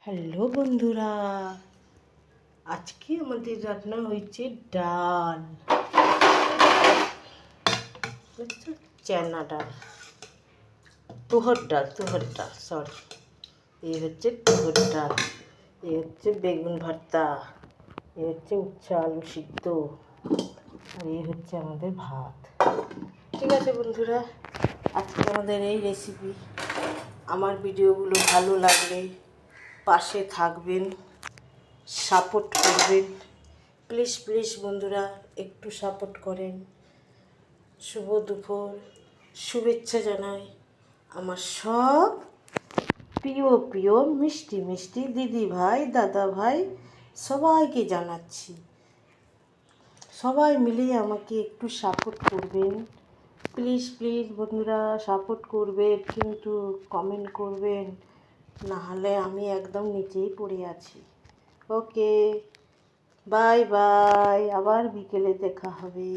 Hello বন্ধুরা, আজকে আমাদের রান্না হয়েছে ডাল, চেনা ডাল, তুহর ডাল সরি, এই হচ্ছে তুহর ডাল, এই হচ্ছে বেগুন ভর্তা, এই হচ্ছে উচ্ছে আলু সিদ্ধ, আর এই হচ্ছে আমাদের ভাত। ঠিক আছে বন্ধুরা, আজকে আমাদের এই রেসিপি। আমার ভিডিওগুলো ভালো লাগলে পাশে থাকবেন, সাপোর্ট করবেন, প্লিজ প্লিজ বন্ধুরা একটু সাপোর্ট করেন। শুভ দুপুর, শুভেচ্ছা জানাই আমার সব প্রিয় প্রিয় মিষ্টি মিষ্টি দিদি ভাই দাদা ভাই সবাইকে জানাচ্ছি। সবাই মিলে আমাকে একটু সাপোর্ট করবেন, প্লিজ প্লিজ বন্ধুরা সাপোর্ট করবেন, কিন্তু কমেন্ট করবেন, নাহলে আমি একদম নিচেই পড়ে আছি। ওকে, বাই বাই, আবার বিকেলে দেখা হবে।